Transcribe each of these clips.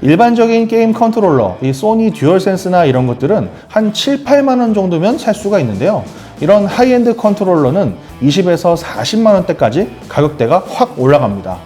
일반적인 게임 컨트롤러, 이 소니 듀얼센스나 이런 것들은 한 7, 8만 원 정도면 살 수가 있는데요. 이런 하이엔드 컨트롤러는 20에서 40만 원대까지 가격대가 확 올라갑니다.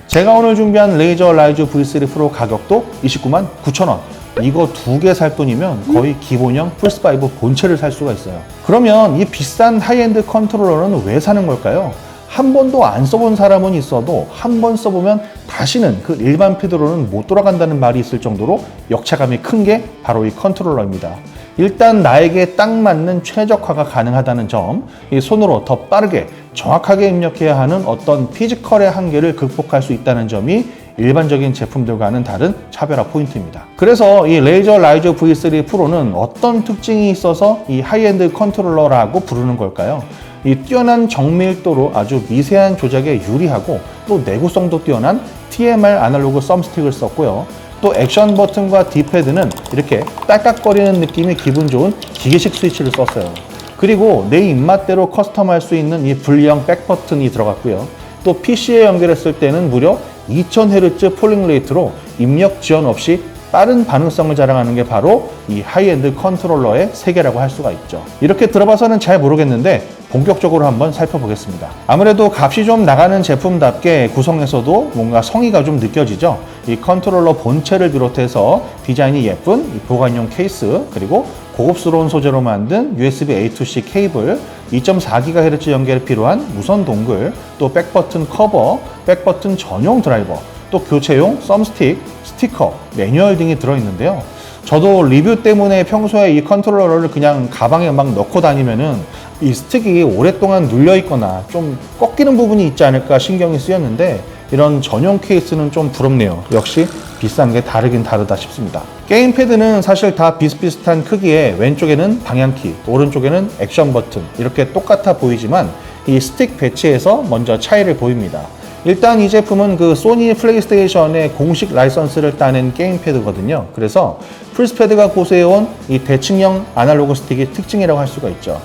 제가 오늘 준비한 레이저 라이즈 V3 프로 가격도 29만 9천 원. 이거 2개 살 돈이면 거의 기본형 플스5 본체를 살 수가 있어요. 그러면 이 비싼 하이엔드 컨트롤러는 왜 사는 걸까요? 한 번도 안 써본 사람은 있어도 한 번 써보면 다시는 그 일반 패드로는 못 돌아간다는 말이 있을 정도로 역차감이 큰 게 바로 이 컨트롤러입니다. 일단 나에게 딱 맞는 최적화가 가능하다는 점, 이 손으로 더 빠르게 정확하게 입력해야 하는 어떤 피지컬의 한계를 극복할 수 있다는 점이 일반적인 제품들과는 다른 차별화 포인트입니다. 그래서 이 레이저 라이즈 V3 프로는 어떤 특징이 있어서 이 하이엔드 컨트롤러라고 부르는 걸까요? 이 뛰어난 정밀도로 아주 미세한 조작에 유리하고 또 내구성도 뛰어난 TMR 아날로그 썸스틱을 썼고요. 또 액션 버튼과 D패드는 이렇게 딸깍거리는 느낌이 기분 좋은 기계식 스위치를 썼어요. 그리고 내 입맛대로 커스텀할 수 있는 이 분리형 백 버튼이 들어갔고요. 또 PC에 연결했을 때는 무려 2000Hz 폴링 레이트로 입력 지연 없이 빠른 반응성을 자랑하는 게 바로 이 하이엔드 컨트롤러의 세계라고 할 수가 있죠. 이렇게 들어봐서는 잘 모르겠는데 본격적으로 한번 살펴보겠습니다. 아무래도 값이 좀 나가는 제품답게 구성에서도 뭔가 성의가 좀 느껴지죠. 이 컨트롤러 본체를 비롯해서 디자인이 예쁜 이 보관용 케이스, 그리고 고급스러운 소재로 만든 USB A2C 케이블, 2.4GHz 연결이 필요한 무선 동글, 또 백버튼 커버, 백버튼 전용 드라이버, 또 교체용 썸스틱, 스티커, 매뉴얼 등이 들어있는데요. 저도 리뷰 때문에 평소에 이 컨트롤러를 그냥 가방에 막 넣고 다니면은 이 스틱이 오랫동안 눌려있거나 좀 꺾이는 부분이 있지 않을까 신경이 쓰였는데 이런 전용 케이스는 좀 부럽네요. 역시 비싼 게 다르긴 다르다 싶습니다. 게임패드는 사실 다 비슷비슷한 크기에 왼쪽에는 방향키, 오른쪽에는 액션 버튼 이렇게 똑같아 보이지만 이 스틱 배치에서 먼저 차이를 보입니다. 일단 이 제품은 그 소니 플레이스테이션의 공식 라이선스를 따낸 게임패드거든요. 그래서 플스패드가 고수해온 이 대칭형 아날로그 스틱이 특징이라고 할 수가 있죠.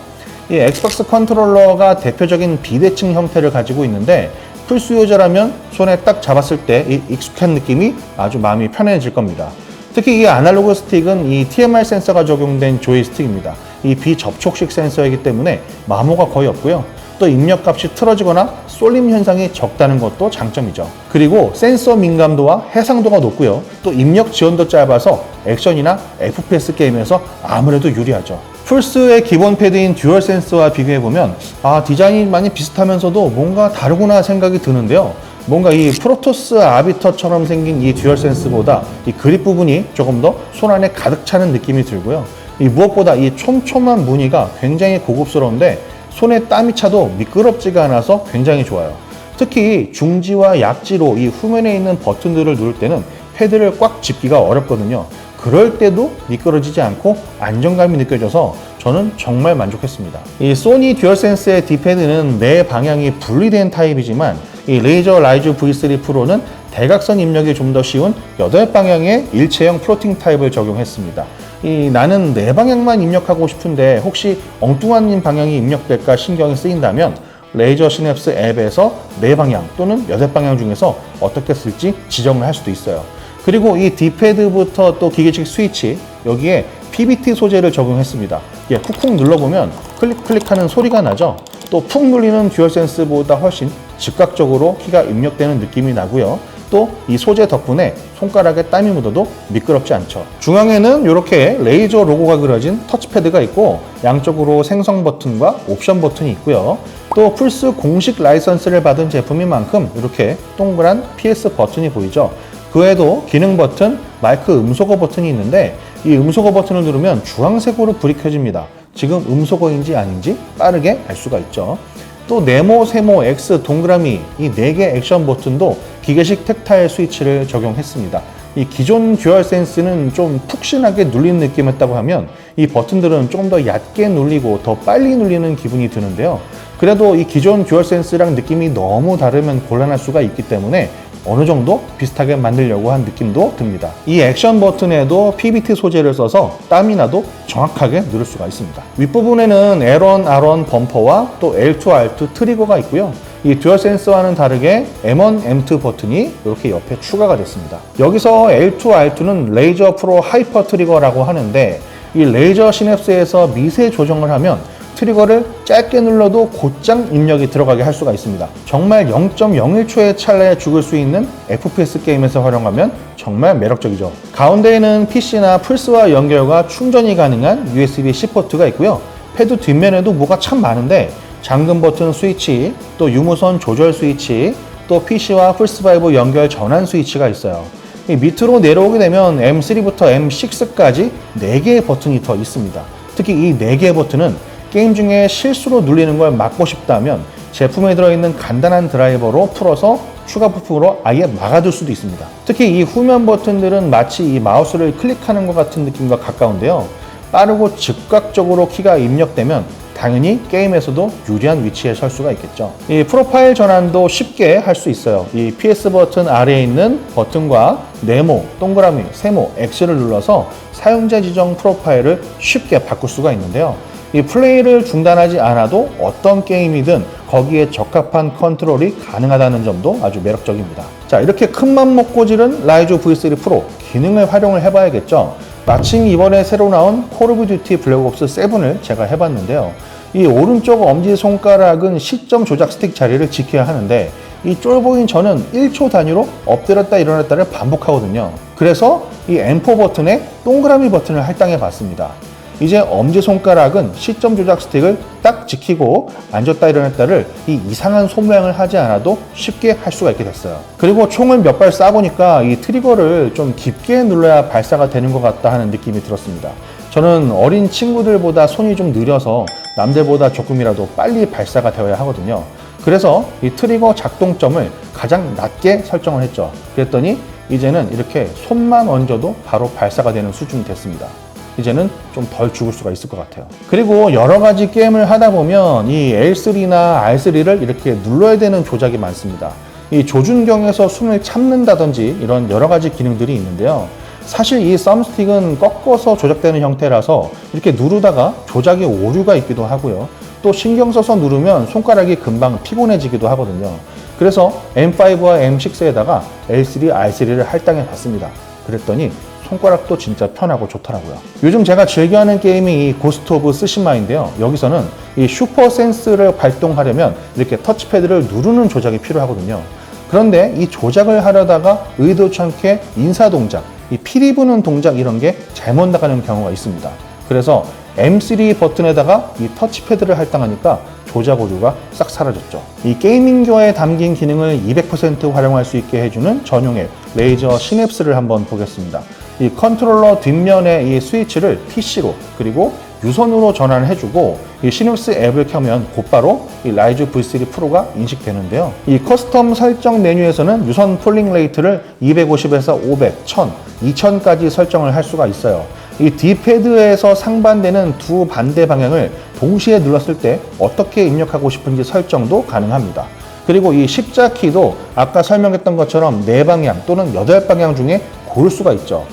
이 엑스박스 컨트롤러가 대표적인 비대칭 형태를 가지고 있는데 플스 유저라면 손에 딱 잡았을 때 이 익숙한 느낌이 아주 마음이 편해질 겁니다. 특히 이 아날로그 스틱은 이 TMR 센서가 적용된 조이스틱입니다. 이 비접촉식 센서이기 때문에 마모가 거의 없고요. 또 입력값이 틀어지거나 쏠림 현상이 적다는 것도 장점이죠. 그리고 센서 민감도와 해상도가 높고요. 또 입력 지원도 짧아서 액션이나 FPS 게임에서 아무래도 유리하죠. 플스의 기본 패드인 듀얼센스와 비교해보면 디자인이 많이 비슷하면서도 뭔가 다르구나 생각이 드는데요. 뭔가 이 프로토스 아비터처럼 생긴 이 듀얼센스보다 이 그립 부분이 조금 더 손 안에 가득 차는 느낌이 들고요. 무엇보다 이 촘촘한 무늬가 굉장히 고급스러운데 손에 땀이 차도 미끄럽지가 않아서 굉장히 좋아요. 특히 중지와 약지로 이 후면에 있는 버튼들을 누를 때는 패드를 꽉 짚기가 어렵거든요. 그럴 때도 미끄러지지 않고 안정감이 느껴져서 저는 정말 만족했습니다. 이 소니 듀얼센스의 D패드는 네 방향이 분리된 타입이지만 이 레이저 라이즈 V3 프로는 대각선 입력이 좀 더 쉬운 8방향의 일체형 플로팅 타입을 적용했습니다. 나는 네 방향만 입력하고 싶은데 혹시 엉뚱한 방향이 입력될까 신경이 쓰인다면 레이저 시냅스 앱에서 네 방향 또는 8방향 중에서 어떻게 쓸지 지정을 할 수도 있어요. 그리고 이 D패드부터 또 기계식 스위치, 여기에 PBT 소재를 적용했습니다. 쿡쿡 눌러보면 클릭하는 소리가 나죠. 또 푹 눌리는 듀얼센스보다 훨씬 즉각적으로 키가 입력되는 느낌이 나고요. 또 이 소재 덕분에 손가락에 땀이 묻어도 미끄럽지 않죠. 중앙에는 이렇게 레이저 로고가 그려진 터치패드가 있고 양쪽으로 생성 버튼과 옵션 버튼이 있고요. 또 플스 공식 라이선스를 받은 제품인 만큼 이렇게 동그란 PS 버튼이 보이죠. 그 외에도 기능 버튼, 마이크 음소거 버튼이 있는데 이 음소거 버튼을 누르면 주황색으로 불이 켜집니다. 지금 음소거인지 아닌지 빠르게 알 수가 있죠. 또 네모, 세모, X, 동그라미 이 4개 액션 버튼도 기계식 텍타일 스위치를 적용했습니다. 이 기존 듀얼센스는 좀 푹신하게 눌리는 느낌이었다고 하면 이 버튼들은 조금 더 얕게 눌리고 더 빨리 눌리는 기분이 드는데요. 그래도 이 기존 듀얼센스랑 느낌이 너무 다르면 곤란할 수가 있기 때문에 어느 정도 비슷하게 만들려고 한 느낌도 듭니다. 이 액션 버튼에도 PBT 소재를 써서 땀이 나도 정확하게 누를 수가 있습니다. 윗부분에는 L1, R1 범퍼와 또 L2, R2 트리거가 있고요. 이 듀얼센스와는 다르게 M1, M2 버튼이 이렇게 옆에 추가가 됐습니다. 여기서 L2, R2는 레이저 프로 하이퍼 트리거라고 하는데 이 레이저 시냅스에서 미세 조정을 하면 트리거를 짧게 눌러도 곧장 입력이 들어가게 할 수가 있습니다. 정말 0.01초의 찰나에 죽을 수 있는 FPS 게임에서 활용하면 정말 매력적이죠. 가운데에는 PC나 플스와 연결과 충전이 가능한 USB-C 포트가 있고요. 패드 뒷면에도 뭐가 참 많은데 잠금 버튼 스위치, 또 유무선 조절 스위치, 또 PC와 플스5 연결 전환 스위치가 있어요. 이 밑으로 내려오게 되면 M3부터 M6까지 4개의 버튼이 더 있습니다. 특히 이 4개의 버튼은 게임 중에 실수로 눌리는 걸 막고 싶다면 제품에 들어있는 간단한 드라이버로 풀어서 추가 부품으로 아예 막아둘 수도 있습니다. 특히 이 후면 버튼들은 마치 이 마우스를 클릭하는 것 같은 느낌과 가까운데요. 빠르고 즉각적으로 키가 입력되면 당연히 게임에서도 유리한 위치에 설 수가 있겠죠. 이 프로파일 전환도 쉽게 할 수 있어요. 이 PS 버튼 아래에 있는 버튼과 네모, 동그라미, 세모, X를 눌러서 사용자 지정 프로파일을 쉽게 바꿀 수가 있는데요. 이 플레이를 중단하지 않아도 어떤 게임이든 거기에 적합한 컨트롤이 가능하다는 점도 아주 매력적입니다. 자, 이렇게 큰맘 먹고 지른 라이조 V3 프로 기능을 활용을 해봐야겠죠. 마침 이번에 새로 나온 콜 오브 듀티 블랙옵스 7을 제가 해봤는데요. 이 오른쪽 엄지손가락은 시점 조작 스틱 자리를 지켜야 하는데 이 쫄보인 저는 1초 단위로 엎드렸다 일어났다를 반복하거든요. 그래서 이 M4 버튼에 동그라미 버튼을 할당해 봤습니다. 이제 엄지손가락은 시점 조작 스틱을 딱 지키고 앉았다 일어났다를 이 이상한 손모양을 하지 않아도 쉽게 할 수가 있게 됐어요. 그리고 총을 몇 발 쏴보니까 이 트리거를 좀 깊게 눌러야 발사가 되는 것 같다 하는 느낌이 들었습니다. 저는 어린 친구들보다 손이 좀 느려서 남들보다 조금이라도 빨리 발사가 되어야 하거든요. 그래서 이 트리거 작동점을 가장 낮게 설정을 했죠. 그랬더니 이제는 이렇게 손만 얹어도 바로 발사가 되는 수준이 됐습니다. 이제는 좀 덜 죽을 수가 있을 것 같아요. 그리고 여러 가지 게임을 하다 보면 이 L3나 R3를 이렇게 눌러야 되는 조작이 많습니다. 이 조준경에서 숨을 참는다든지 이런 여러 가지 기능들이 있는데요. 사실 이 썸스틱은 꺾어서 조작되는 형태라서 이렇게 누르다가 조작에 오류가 있기도 하고요. 또 신경 써서 누르면 손가락이 금방 피곤해지기도 하거든요. 그래서 M5와 M6에다가 L3, R3를 할당해 봤습니다. 그랬더니 손가락도 진짜 편하고 좋더라고요. 요즘 제가 즐겨하는 게임이 이 고스트 오브 스시마인데요. 여기서는 이 슈퍼 센스를 발동하려면 이렇게 터치패드를 누르는 조작이 필요하거든요. 그런데 이 조작을 하려다가 의도치 않게 인사 동작, 이 피리 부는 동작 이런 게 잘못 나가는 경우가 있습니다. 그래서 M3 버튼에다가 이 터치패드를 할당하니까 조작 오류가 싹 사라졌죠. 이 게이밍교에 담긴 기능을 200% 활용할 수 있게 해주는 전용 앱 레이저 시냅스를 한번 보겠습니다. 이 컨트롤러 뒷면에 이 스위치를 PC로 그리고 유선으로 전환을 해주고 이 시냅스 앱을 켜면 곧바로 이 라이조 V3 프로가 인식되는데요. 이 커스텀 설정 메뉴에서는 유선 폴링 레이트를 250에서 500, 1000, 2000까지 설정을 할 수가 있어요. 이 D패드에서 상반되는 두 반대 방향을 동시에 눌렀을 때 어떻게 입력하고 싶은지 설정도 가능합니다. 그리고 이 십자키도 아까 설명했던 것처럼 4방향 또는 8방향 중에 고를 수가 있죠.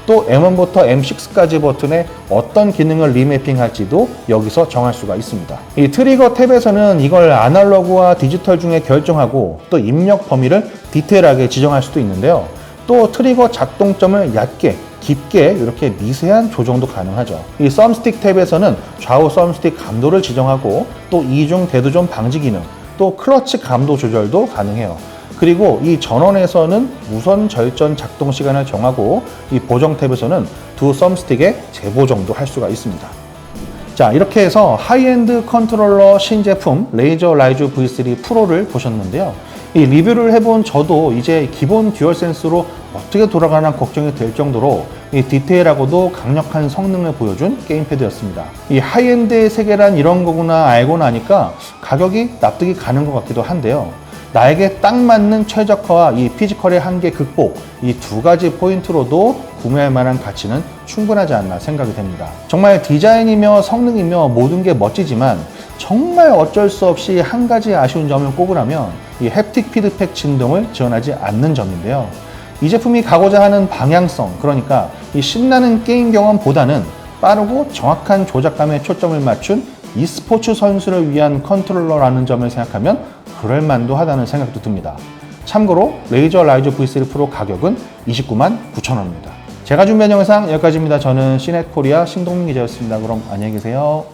또 M1부터 M6까지 버튼에 어떤 기능을 리매핑할지도 여기서 정할 수가 있습니다. 이 트리거 탭에서는 이걸 아날로그와 디지털 중에 결정하고 또 입력 범위를 디테일하게 지정할 수도 있는데요. 또 트리거 작동점을 얕게 깊게 이렇게 미세한 조정도 가능하죠. 이 썸스틱 탭에서는 좌우 썸스틱 감도를 지정하고 또 이중 대두점 방지 기능, 또 클러치 감도 조절도 가능해요. 그리고 이 전원에서는 무선 절전 작동 시간을 정하고 이 보정 탭에서는 두 썸스틱의 재보정도 할 수가 있습니다. 자, 이렇게 해서 하이엔드 컨트롤러 신제품 레이저 라이조 V3 프로를 보셨는데요. 이 리뷰를 해본 저도 이제 기본 듀얼센스로 어떻게 돌아가나 걱정이 될 정도로 이 디테일하고도 강력한 성능을 보여준 게임패드였습니다. 이 하이엔드의 세계란 이런 거구나 알고 나니까 가격이 납득이 가는 것 같기도 한데요. 나에게 딱 맞는 최적화와 이 피지컬의 한계 극복, 이 두 가지 포인트로도 구매할 만한 가치는 충분하지 않나 생각이 됩니다. 정말 디자인이며 성능이며 모든 게 멋지지만 정말 어쩔 수 없이 한 가지 아쉬운 점을 꼽으라면 이 햅틱 피드백 진동을 지원하지 않는 점인데요. 이 제품이 가고자 하는 방향성, 그러니까 이 신나는 게임 경험보다는 빠르고 정확한 조작감에 초점을 맞춘 e스포츠 선수를 위한 컨트롤러라는 점을 생각하면 그럴만도 하다는 생각도 듭니다. 참고로 레이저 라이저 V3 프로 가격은 29만 9천 원입니다. 제가 준비한 영상 여기까지입니다. 저는 시넷코리아 신동민 기자였습니다. 그럼 안녕히 계세요.